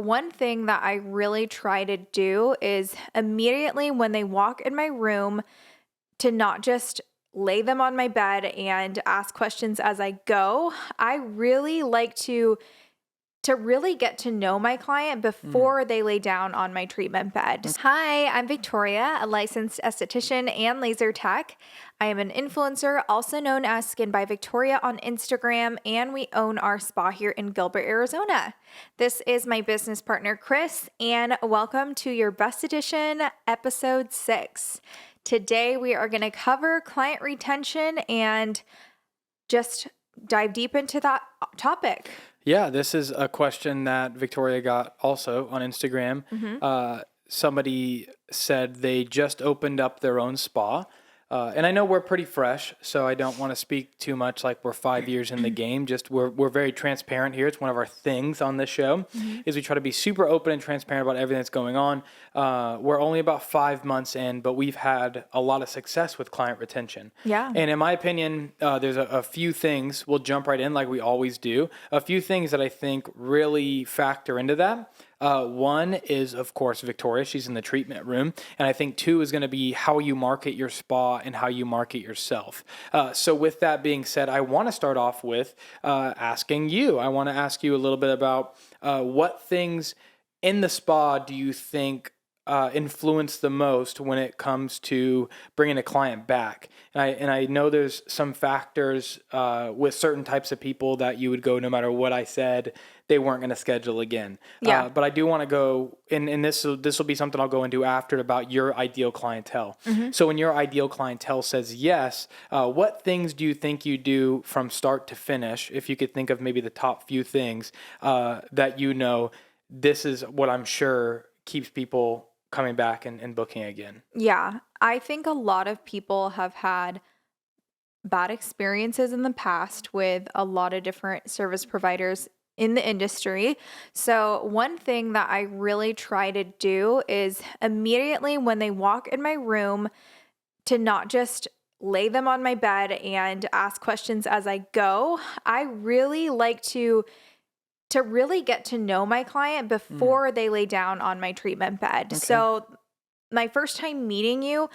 one thing that I really try to do is immediately when they walk in my room to not just lay them on my bed and ask questions as I go. I really like to really get to know my client before they lay down on my treatment bed. Hi, I'm Victoria, a licensed esthetician and laser tech. I am an influencer, also known as Skin by Victoria on Instagram, and we own our spa here in Gilbert, Arizona. This is my business partner, Chris, and welcome to Your Besthetician, episode 6. Today, we are going to cover client retention and just dive deep into that topic. Yeah, this is a question that Victoria got also on Instagram. Somebody said they just opened up their own spa. And I know we're pretty fresh, so I don't want to speak too much like we're 5 years in the game. Just we're very transparent here. It's one of our things on this show is we try to be super open and transparent about everything that's going on. We're only about 5 months in, but we've had a lot of success with client retention. Yeah. And in my opinion, there's a few things. We'll jump right in like we always do. A few things that I think really factor into that. One is, of course, Victoria. She's in the treatment room. And I think 2 is going to be how you market your spa and how you market yourself. So with that being said, I want to start off with asking you. I want to ask you a little bit about what things in the spa do you think influence the most when it comes to bringing a client back? And I know there's some factors with certain types of people that you would go no matter what I said, they weren't going to schedule again. Yeah. But I do want to go, and this will be something I'll go into after about your ideal clientele. So when your ideal clientele says yes, what things do you think you do from start to finish? If you could think of maybe the top few things that you know, this is what I'm sure keeps people coming back and booking again. Yeah, I think a lot of people have had bad experiences in the past with a lot of different service providers in the industry. So one thing that I really try to do is immediately when they walk in my room to not just lay them on my bed and ask questions as I go. I really like to really get to know my client before they lay down on my treatment bed. Okay. So my first time meeting you,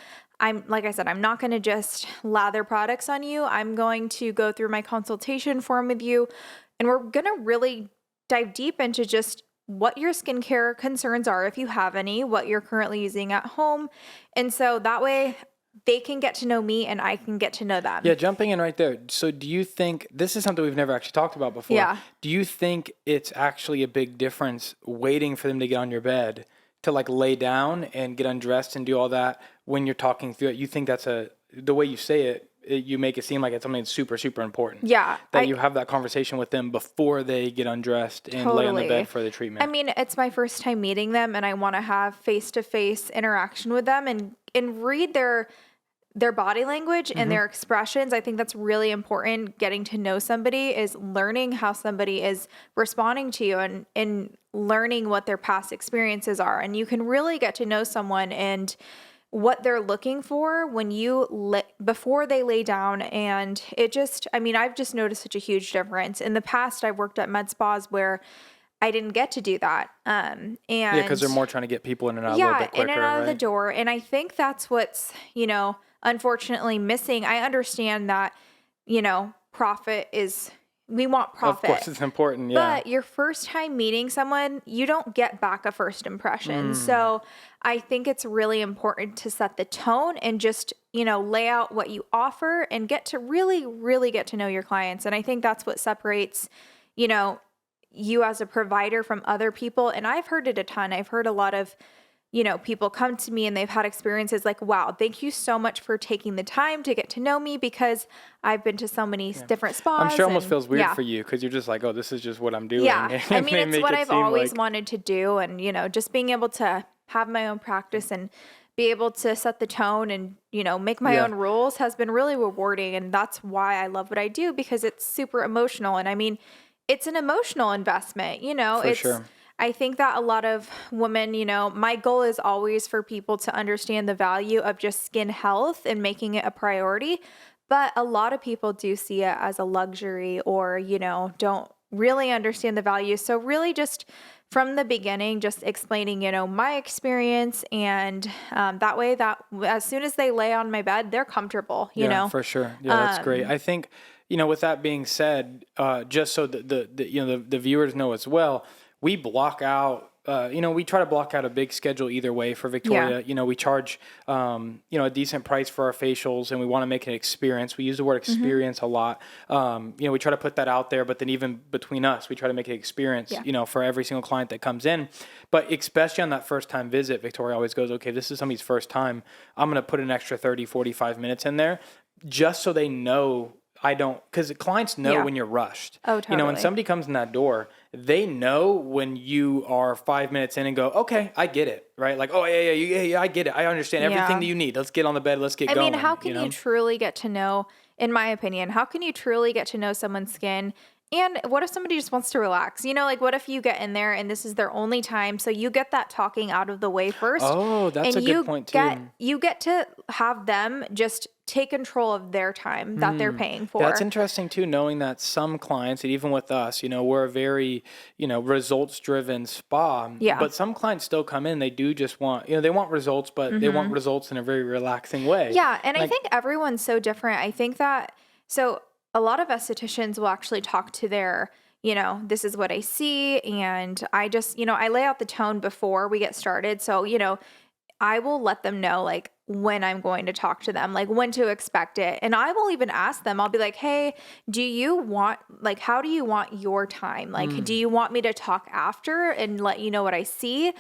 like I said, I'm not going to just lather products on you. I'm going to go through my consultation form with you, and we're going to really dive deep into just what your skincare concerns are, if you have any, what you're currently using at home. And so that way they can get to know me and I can get to know them. Yeah, jumping in right there. So do you think, this is something we've never actually talked about before. Yeah. Do you think it's actually a big difference waiting for them to get on your bed to like lay down and get undressed and do all that when you're talking through it? You think that's the way you say it, you make it seem like it's something that's super, super important. Yeah. That you have that conversation with them before they get undressed and lay on the bed for the treatment. I mean, it's my first time meeting them and I want to have face-to-face interaction with them and read their body language and their expressions. I think that's really important. Getting to know somebody is learning how somebody is responding to you and learning what their past experiences are. And you can really get to know someone and what they're looking for when before they lay down. And it just, I mean, I've just noticed such a huge difference. In the past, I've worked at med spas where I didn't get to do that. And yeah, because they're more trying to get people in and out a little bit quicker, in and out of the right? door. And I think that's what's, unfortunately missing. I understand that, profit is, we want profit. Of course, it's important, yeah. But your first time meeting someone, you don't get back a first impression. So I think it's really important to set the tone and just, lay out what you offer and get to really, really get to know your clients. And I think that's what separates, you as a provider from other people. And I've heard it a ton. I've heard a lot of, people come to me and they've had experiences like, wow, thank you so much for taking the time to get to know me because I've been to so many different spas. I'm sure it almost feels weird for you because you're just like, oh, this is just what I'm doing. Yeah. I mean, it's what I've always like wanted to do. And, just being able to have my own practice and be able to set the tone and, make my own rules has been really rewarding. And that's why I love what I do because it's super emotional. And I mean, it's an emotional investment, For sure. I think that a lot of women, my goal is always for people to understand the value of just skin health and making it a priority. But a lot of people do see it as a luxury or, don't really understand the value. So really just from the beginning, just explaining, my experience. And that way that as soon as they lay on my bed, they're comfortable, Yeah, for sure. Yeah, that's great. I think, with that being said, just so the viewers know as well, we block out, we try to block out a big schedule either way for Victoria. We charge, a decent price for our facials, and we want to make an experience. We use the word experience a lot. We try to put that out there, but then even between us, we try to make an experience, for every single client that comes in. But especially on that first time visit, Victoria always goes, okay, this is somebody's first time. I'm going to put an extra 30, 45 minutes in there just so they know because clients know when you're rushed. Oh, totally. When somebody comes in that door, they know when you are 5 minutes in and go, okay, I get it, right? Like, oh, yeah, I get it. I understand everything that you need. Let's get on the bed. Let's get going. I mean, how can you truly get to know, in my opinion, how can you truly get to know someone's skin? And what if somebody just wants to relax? What if you get in there and this is their only time? So you get that talking out of the way first. Oh, that's a good point too. You get to have them just take control of their time that they're paying for. That's interesting too, knowing that some clients, and even with us, we're a very, results driven spa. Yeah. But some clients still come in, they do just want, they want results, but they want results in a very relaxing way. Yeah. And I think everyone's so different. I think that, so a lot of estheticians will actually talk to their, this is what I see. And I just, I lay out the tone before we get started. So, I will let them know like when I'm going to talk to them, like when to expect it. And I will even ask them, I'll be like, hey, how do you want your time? Like, do you want me to talk after and let you know what I see?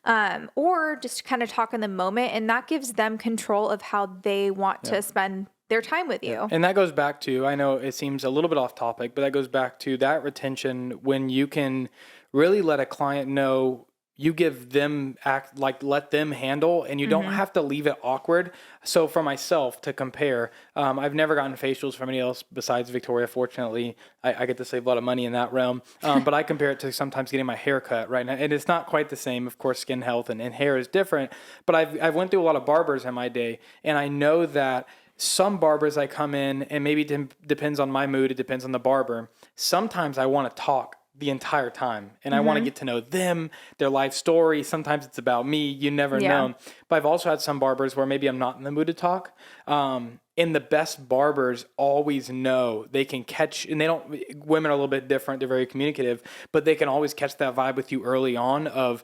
Or just kind of talk in the moment. And that gives them control of how they want to spend their time with you. And that goes back to, I know it seems a little bit off topic, but that goes back to that retention when you can really let a client know, you give them let them handle, and you don't have to leave it awkward. So for myself to compare, I've never gotten facials from anybody else besides Victoria. Fortunately, I get to save a lot of money in that realm. But I compare it to sometimes getting my hair cut right now. And it's not quite the same. Of course, skin health and hair is different, but I've went through a lot of barbers in my day. And I know that some barbers I come in, and maybe it depends on my mood. It depends on the barber. Sometimes I want to talk the entire time, and I want to get to know them, their life story. Sometimes it's about me. You never know. But I've also had some barbers where maybe I'm not in the mood to talk. And the best barbers always know they can catch, and women are a little bit different. They're very communicative, but they can always catch that vibe with you early on of,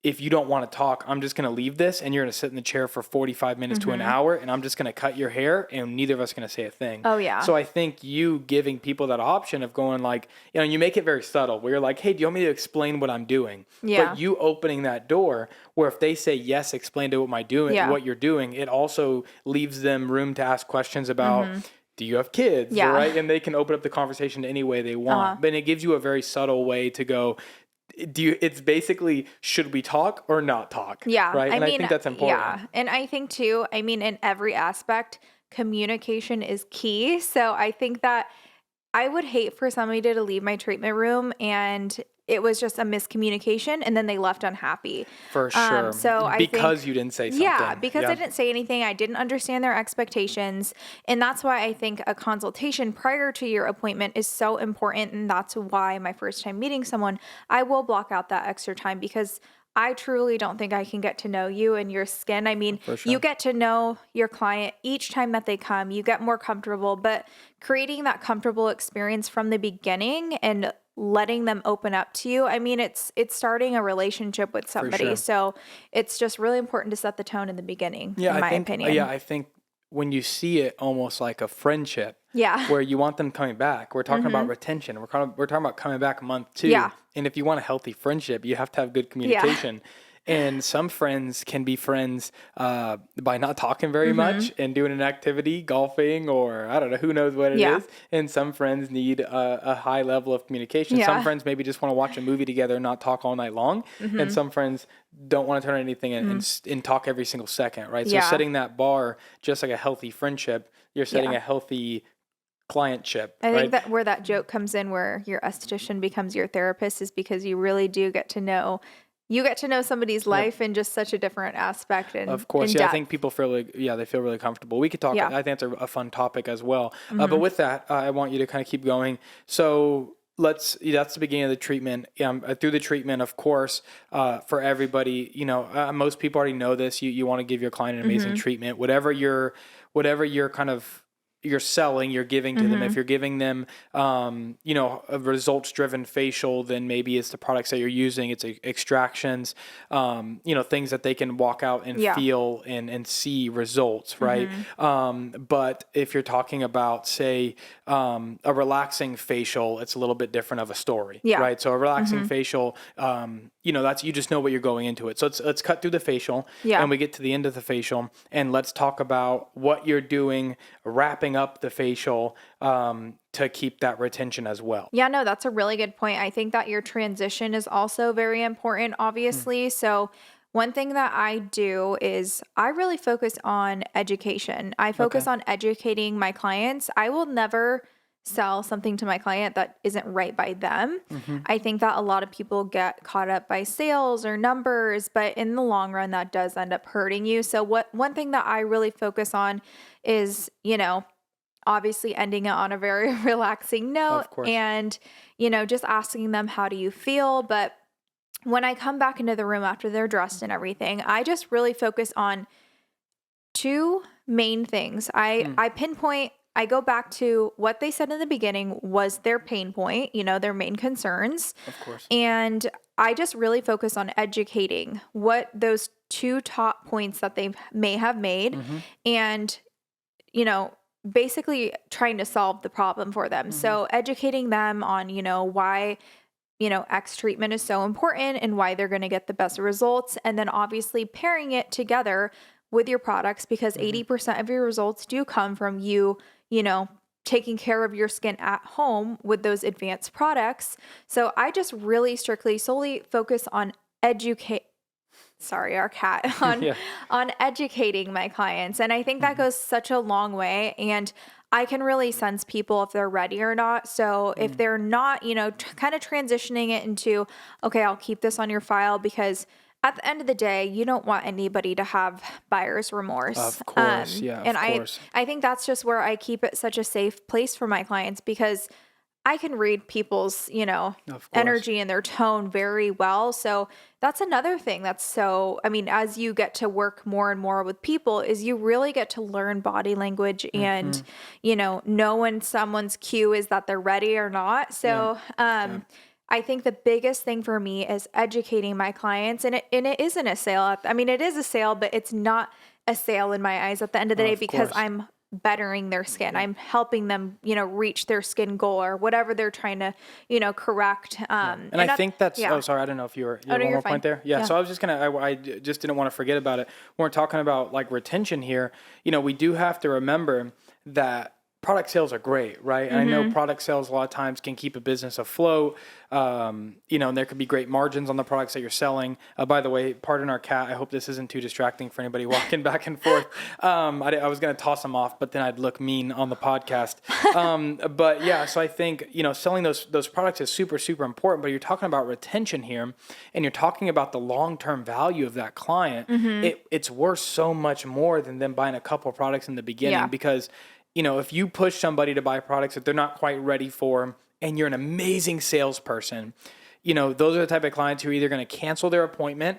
if you don't want to talk, I'm just going to leave this, and you're going to sit in the chair for 45 minutes to an hour, and I'm just going to cut your hair, and neither of us are going to say a thing. Oh, yeah. So I think you giving people that option of going like, you make it very subtle, where you're like, hey, do you want me to explain what I'm doing? Yeah. But you opening that door, where if they say, yes, explain to what you're doing, it also leaves them room to ask questions about, do you have kids? Yeah. Right? And they can open up the conversation any way they want. But it gives you a very subtle way to go, it's basically, should we talk or not talk? Yeah. Right. And I think that's important. Yeah. And I think too, in every aspect, communication is key. So I think that I would hate for somebody to leave my treatment room and it was just a miscommunication and then they left unhappy. For sure. Because you didn't say something. Yeah, because I didn't say anything. I didn't understand their expectations. And that's why I think a consultation prior to your appointment is so important. And that's why my first time meeting someone, I will block out that extra time because I truly don't think I can get to know you and your skin. You get to know your client each time that they come. You get more comfortable, but creating that comfortable experience from the beginning and letting them open up to you. It's starting a relationship with somebody. Sure. So it's just really important to set the tone in the beginning, in my opinion. Yeah, I think when you see it almost like a friendship, where you want them coming back. We're talking about retention. We're talking about coming back month 2. Yeah. And if you want a healthy friendship, you have to have good communication. And some friends can be friends by not talking very much and doing an activity, golfing, or I don't know, who knows what it is. And some friends need a high level of communication. Yeah. Some friends maybe just want to watch a movie together and not talk all night long. And some friends don't want to turn on anything and talk every single second, right? So setting that bar, just like a healthy friendship, you're setting a healthy clientship. I think that where that joke comes in, where your esthetician becomes your therapist, is because you really do get to know somebody's life in just such a different aspect. And of course, I think people feel they feel really comfortable. We could talk. I think it's a fun topic as well. But with that, I want you to kind of keep going. So that's the beginning of the treatment. Through the treatment, of course, for everybody, most people already know this. You want to give your client an amazing treatment, whatever you're kind of you're selling, you're giving to them. If you're giving them, a results-driven facial, then maybe it's the products that you're using. It's extractions, things that they can walk out and feel and see results, right? But if you're talking about, say, a relaxing facial, it's a little bit different of a story, right? So a relaxing facial, that's, you just know what you're going into it. So let's cut through the facial and we get to the end of the facial, and let's talk about what you're doing, wrapping up the facial, to keep that retention as well. Yeah, no, that's a really good point. I think that your transition is also very important, obviously. So one thing that I do is I really focus on education. I focus on educating my clients. I will never sell something to my client that isn't right by them. I think that a lot of people get caught up by sales or numbers, but in the long run, that does end up hurting you. So one thing that I really focus on is, obviously ending it on a very relaxing note, Of course. and, just asking them, how do you feel? But when I come back into the room after they're dressed and everything, I just really focus on two main things. I pinpoint, I go back to what they said in the beginning was their pain point, their main concerns. Of course. And I just really focus on educating what those two top points that they may have made, and, basically trying to solve the problem for them. So educating them on, why, X treatment is so important and why they're going to get the best results. And then obviously pairing it together with your products, because 80% of your results do come from you, taking care of your skin at home with those advanced products. So I just really solely focus on our cat, on educating my clients. And I think that goes such a long way. And I can really sense people if they're ready or not. So if they're not, kind of transitioning it into, okay, I'll keep this on your file, because at the end of the day, you don't want anybody to have buyer's remorse. Of course. And I think that's just where I keep it such a safe place for my clients, because I can read people's, energy and their tone very well. So that's another thing that's as you get to work more and more with people, is you really get to learn body language and, know when someone's cue is that they're ready or not. So, I think the biggest thing for me is educating my clients, and it isn't a sale. It is a sale, but it's not a sale in my eyes at the end of the day, because I'm bettering their skin. I'm helping them, reach their skin goal or whatever they're trying to, correct. And I think that's, oh, sorry. I don't know if you had one more point there. Yeah. So I was just I just didn't want to forget about it. When we're talking about like retention here, we do have to remember that product sales are great, right? And I know product sales a lot of times can keep a business afloat. And there could be great margins on the products that you're selling. By the way, pardon our cat. I hope this isn't too distracting for anybody walking back and forth. I was going to toss him off, but then I'd look mean on the podcast. But yeah, so I think, selling those products is super, super important, but you're talking about retention here, and you're talking about the long-term value of that client. It's worth so much more than them buying a couple of products in the beginning, because if you push somebody to buy products that they're not quite ready for, and you're an amazing salesperson, those are the type of clients who are either going to cancel their appointment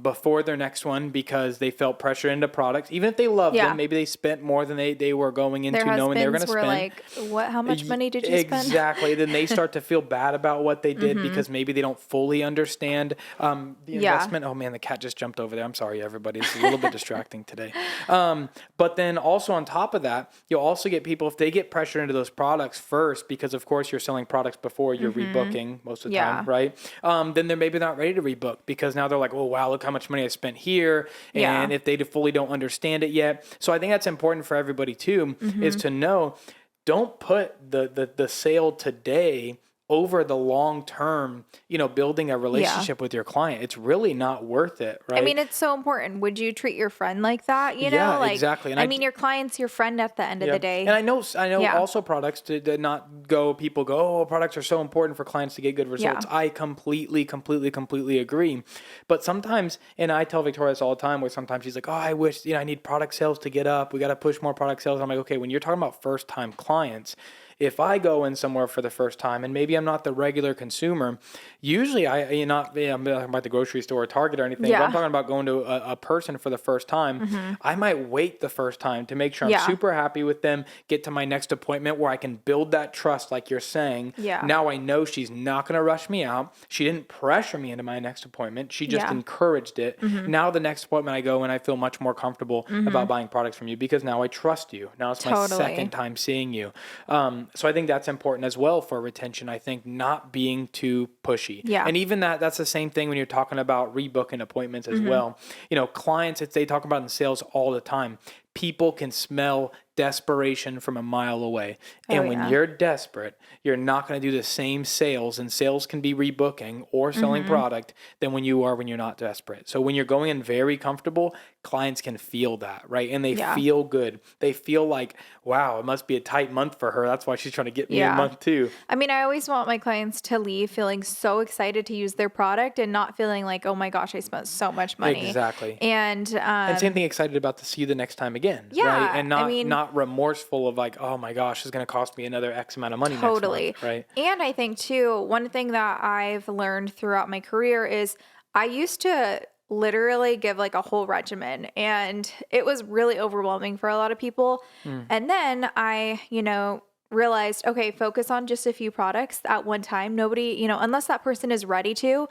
before their next one because they felt pressure into products. Even if they love them, maybe they spent more than they were going into knowing they were going to spend. Like, what? How much money did you spend? Exactly. Then they start to feel bad about what they did because maybe they don't fully understand the investment. Oh man, the cat just jumped over there. I'm sorry, everybody. It's a little bit distracting today. But then also on top of that, you'll also get people, if they get pressure into those products first, because of course you're selling products before you're rebooking most of the time. Right? Then they're maybe not ready to rebook, because now they're like, oh, wow, look how much money I spent here. And if they fully don't understand it yet. So I think that's important for everybody too, is to know, don't put the sale today over the long term, building a relationship with your client. It's really not worth it, right? It's so important. Would you treat your friend like that? Exactly. And your client's your friend at the end of the day. And I know also products to not go, people go, oh, products are so important for clients to get good results. I completely agree. But sometimes, and I tell Victoria this all the time, where sometimes she's like, oh, I wish, I need product sales to get up. We got to push more product sales. I'm like, okay, when you're talking about first time clients, if I go in somewhere for the first time and maybe I'm not the regular consumer, usually I'm not about the grocery store or Target or anything, but I'm talking about going to a person for the first time. I might wait the first time to make sure I'm super happy with them, get to my next appointment where I can build that trust like you're saying. Now I know she's not going to rush me out. She didn't pressure me into my next appointment. She just encouraged it. Now the next appointment I go and I feel much more comfortable about buying products from you because now I trust you. Now it's my second time seeing you. So I think that's important as well for retention. I think not being too pushy. And even that's the same thing when you're talking about rebooking appointments as well. You know, clients, they talk about in sales all the time. People can smell desperation from a mile away. And when you're desperate, you're not going to do the same sales, and sales can be rebooking or selling product than when you're not desperate. So when you're going in very comfortable, clients can feel that, right? And they feel good. They feel like, wow, it must be a tight month for her. That's why she's trying to get me a month too. I mean, I always want my clients to leave feeling so excited to use their product and not feeling like, oh my gosh, I spent so much money. Exactly. And same thing, excited about to see you the next time again, right? And not remorseful of like, oh my gosh, it's going to cost me another X amount of money next month, right? And I think too, one thing that I've learned throughout my career is I used to literally give like a whole regimen, and it was really overwhelming for a lot of people. And then I, realized, okay, focus on just a few products at one time. Nobody, unless that person is ready to.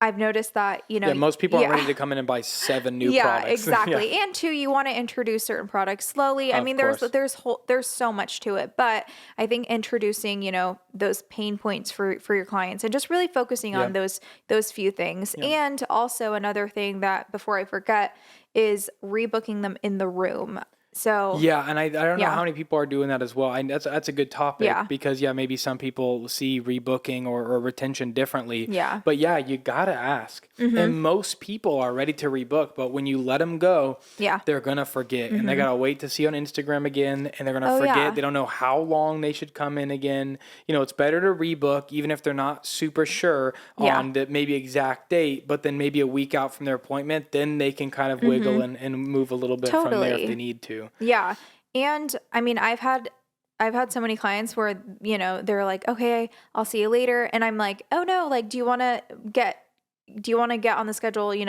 I've noticed that, most people aren't ready to come in and buy 7 new products. Exactly. And two, you want to introduce certain products slowly. I mean, there's so much to it, but I think introducing, those pain points for your clients and just really focusing on those few things. And also another thing that, before I forget, is rebooking them in the room. So and I don't know how many people are doing that as well. That's a good topic because maybe some people see rebooking or retention differently. But you gotta ask. And most people are ready to rebook, but when you let them go, they're gonna forget, and they gotta wait to see on Instagram again, and they're gonna forget. They don't know how long they should come in again. It's better to rebook even if they're not super sure on the maybe exact date, but then maybe a week out from their appointment, then they can kind of wiggle and move a little bit from there if they need to. Yeah. And I mean, I've had so many clients where, they're like, okay, I'll see you later. And I'm like, oh no, like, do you want to get on the schedule, in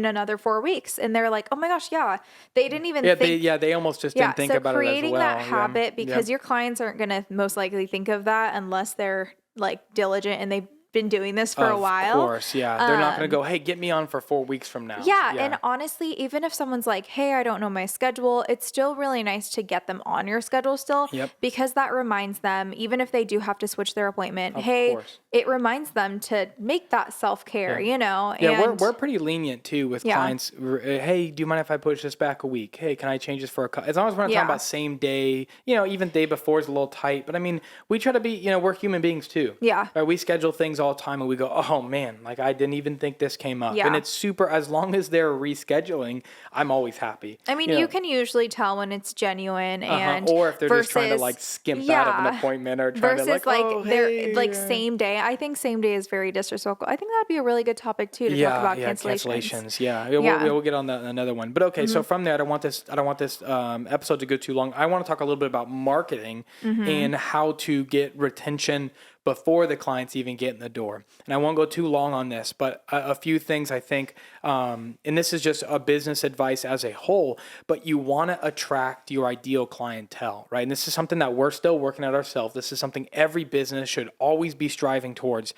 another 4 weeks? And they're like, oh my gosh. Yeah. They didn't even think. They almost just didn't think about it as well. Creating that habit, because your clients aren't going to most likely think of that unless they're like diligent and they've been doing this for a while. Of course, they're not going to go, hey, get me on for 4 weeks from now. And honestly, even if someone's like, hey, I don't know my schedule, it's still really nice to get them on your schedule still, because that reminds them, even if they do have to switch their appointment, it reminds them to make that self-care, and we're pretty lenient too with clients. Hey, do you mind if I push this back a week? Hey, can I change this for as long as we're not talking about same day, even day before is a little tight, but I mean, we try to be, we're human beings too. Right? We schedule things all the time and we go, oh man, like I didn't even think this came up. And it's super, as long as they're rescheduling, I'm always happy. I mean, you can usually tell when it's genuine and or if they're just trying to like skimp out of an appointment or trying to like, they're like same day. I think same day is very disrespectful. I think that'd be a really good topic too to talk about cancellations. We'll get on that in another one. But okay, so from there, I don't want this episode to go too long. I want to talk a little bit about marketing and how to get retention before the clients even get in the door. And I won't go too long on this, but a few things I think, and this is just a business advice as a whole, but you want to attract your ideal clientele, right? And this is something that we're still working at ourselves. This is something every business should always be striving towards.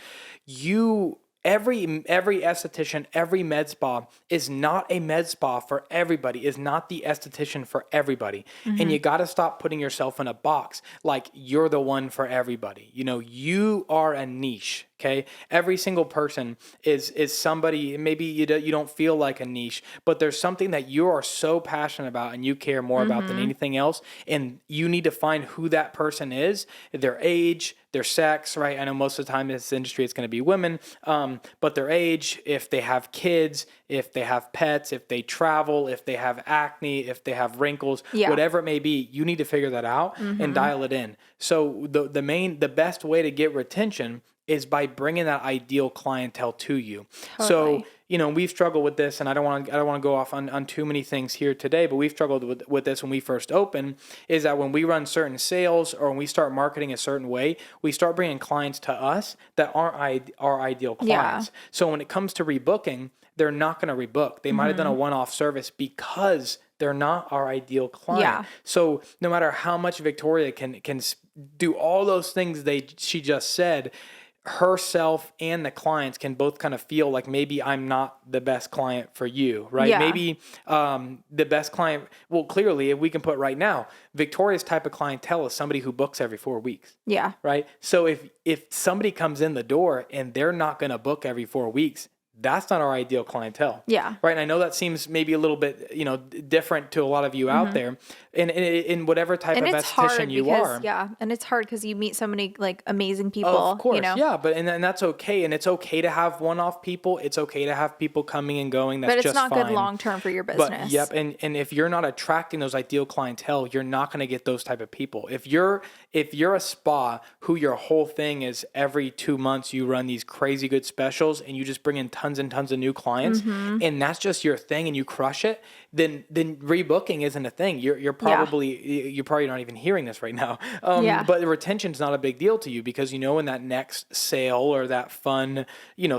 Every esthetician, every med spa is not a med spa for everybody, is not the esthetician for everybody. And you got to stop putting yourself in a box like you're the one for everybody. You are a niche. Okay. Every single person is somebody, maybe you don't feel like a niche, but there's something that you are so passionate about and you care more about than anything else. And you need to find who that person is, their age, their sex, right? I know most of the time in this industry, it's going to be women, but their age, if they have kids, if they have pets, if they travel, if they have acne, if they have wrinkles, whatever it may be, you need to figure that out and dial it in. So the best way to get retention is by bringing that ideal clientele to you. Totally. So, we've struggled with this, and I don't want to go off on too many things here today, but we've struggled with this when we first opened, is that when we run certain sales or when we start marketing a certain way, we start bringing clients to us that aren't our ideal clients. Yeah. So when it comes to rebooking, they're not going to rebook. They might have done a one-off service because they're not our ideal client. Yeah. So no matter how much Victoria can do all those things she just said, herself and the clients can both kind of feel like maybe I'm not the best client for you, right? Yeah. Maybe the best client, well, clearly, if we can put right now, Victoria's type of clientele is somebody who books every 4 weeks. Yeah. Right? So if somebody comes in the door and they're not going to book every 4 weeks, that's not our ideal clientele. Yeah. Right. And I know that seems maybe a little bit, different to a lot of you out there in whatever type of esthetician you are. Yeah. And it's hard because you meet so many like amazing people. Of course. Yeah. But, and that's okay. And it's okay to have one-off people. It's okay to have people coming and going. That's but it's just not fine. good long-term for your business. But yep. And if you're not attracting those ideal clientele, you're not going to get those type of people. If you're a spa who your whole thing is every 2 months, you run these crazy good specials and you just bring in tons and tons of new clients and that's just your thing and you crush it, then rebooking isn't a thing. You're probably not even hearing this right now. But the retention's not a big deal to you because when that next sale or that fun,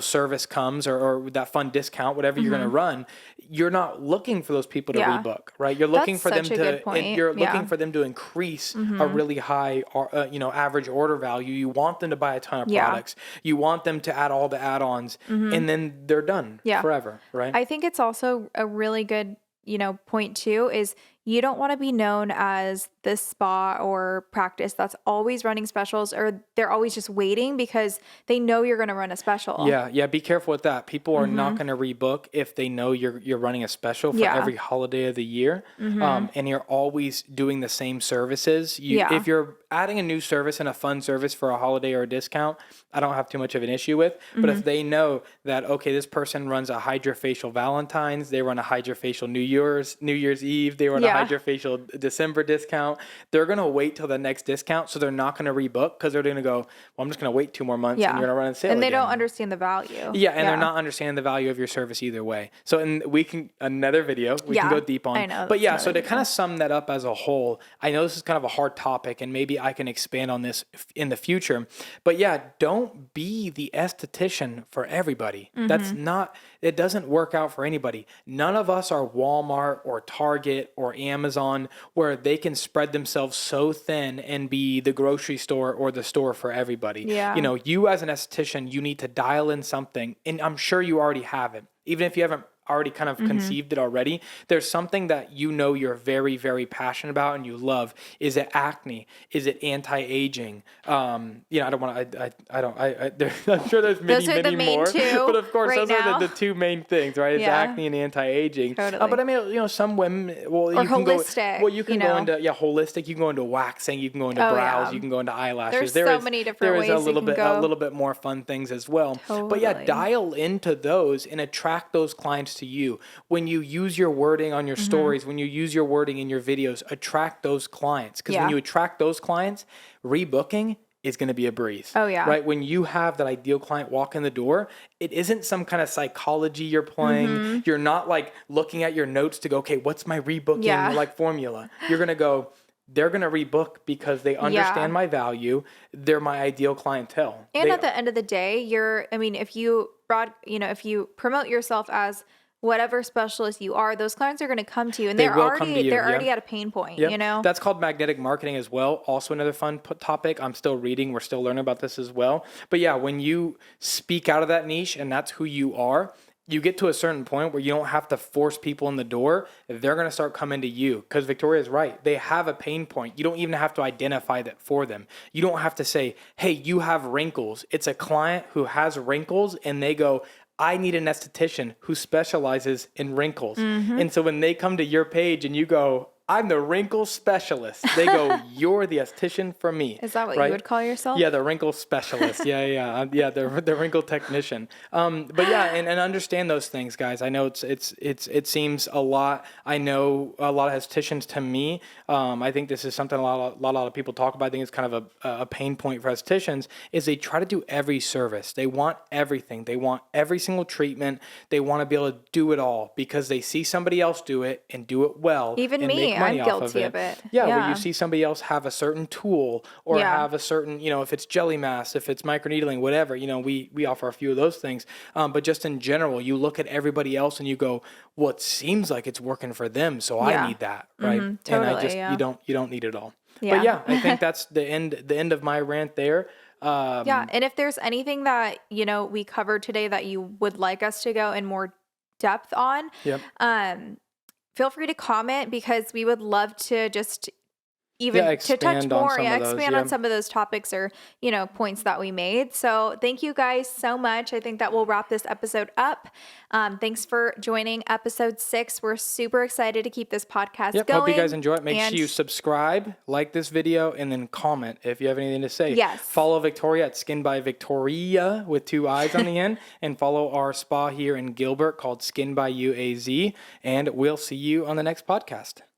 service comes or that fun discount, whatever you're going to run, you're not looking for those people to rebook, right? You're looking for them looking for them to increase a really high, average order value. You want them to buy a ton of products. You want them to add all the add-ons and then they're done forever, right? I think it's also a really good, point too, is you don't want to be known as this spa or practice that's always running specials or they're always just waiting because they know you're going to run a special. Yeah. Be careful with that. People are not going to rebook if they know you're running a special for every holiday of the year. And you're always doing the same services. If you're adding a new service and a fun service for a holiday or a discount, I don't have too much of an issue with. But if they know that, okay, this person runs a HydraFacial Valentine's, they run a HydraFacial New Year's Eve, they run a HydraFacial December discount, they're going to wait till the next discount. So they're not going to rebook because they're going to go, well, I'm just going to wait 2 more months and you're going to run a sale and they again. don't understand the value. Yeah, and they're not understanding the value of your service either way. So another video, we can go deep on. I know. But so to kind of sum that up as a whole, I know this is kind of a hard topic and maybe I can expand on this in the future. But don't be the esthetician for everybody. It doesn't work out for anybody. None of us are Walmart or Target or Amazon where they can spread themselves so thin and be the grocery store or the store for everybody. Yeah. You as an esthetician, you need to dial in something, and I'm sure you already have it. Even if you haven't already kind of conceived it already, there's something that you're very, very passionate about and you love. Is it acne? Is it anti-aging? I'm sure there's many more, but of course those are the two main things, right? It's acne and anti-aging. Totally. But I mean, some women, or you can holistic, go, you can go into holistic, you can go into waxing, you can go into brows, you can go into eyelashes. There's so many different ways a little bit more fun things as well. Totally. But dial into those and attract those clients to you. When you use your wording on your stories, when you use your wording in your videos, attract those clients. Because when you attract those clients, rebooking is going to be a breeze. Oh, yeah. Right? When you have that ideal client walk in the door, it isn't some kind of psychology you're playing. You're not like looking at your notes to go, okay, what's my rebooking formula? You're going to go, they're going to rebook because they understand my value. They're my ideal clientele. And at the end of the day, if you promote yourself as whatever specialist you are, those clients are going to come to you, and they're already at a pain point. That's called magnetic marketing as well. Also another fun topic. I'm still reading. We're still learning about this as well. But when you speak out of that niche and that's who you are, you get to a certain point where you don't have to force people in the door. They're going to start coming to you because Victoria's right. They have a pain point. You don't even have to identify that for them. You don't have to say, hey, you have wrinkles. It's a client who has wrinkles and they go, I need an esthetician who specializes in wrinkles. And so when they come to your page and you go, I'm the wrinkle specialist. They go, you're the esthetician for me. Is that what right? you would call yourself? Yeah, the wrinkle specialist. Yeah, the wrinkle technician. But yeah, and understand those things, guys. I know it seems a lot. I know a lot of estheticians. To me, I think this is something a lot of people talk about. I think it's kind of a pain point for estheticians is they try to do every service. They want everything. They want every single treatment. They want to be able to do it all because they see somebody else do it and do it well. Even and me, make money I'm off guilty of it. Yeah, where you see somebody else have a certain tool or have a certain, if it's jelly mask, if it's microneedling, whatever, we offer a few of those things. But just in general, you look at everybody else and you go, well, it seems like it's working for them, so I need that, right? Totally, and you don't need it all. Yeah. But yeah, I think that's the end of my rant there. Yeah, and if there's anything that, we covered today that you would like us to go in more depth on, Yep. Feel free to comment because we would love to just even to touch more, expand on some of those topics or, points that we made. So thank you guys so much. I think that will wrap this episode up. Thanks for joining episode 6. We're super excited to keep this podcast going. Hope you guys enjoy it. Make sure you subscribe, like this video, and then comment if you have anything to say. Yes. Follow Victoria at Skin by Victoria with 2 I's on the end, and follow our spa here in Gilbert called Skin by UAZ. And we'll see you on the next podcast.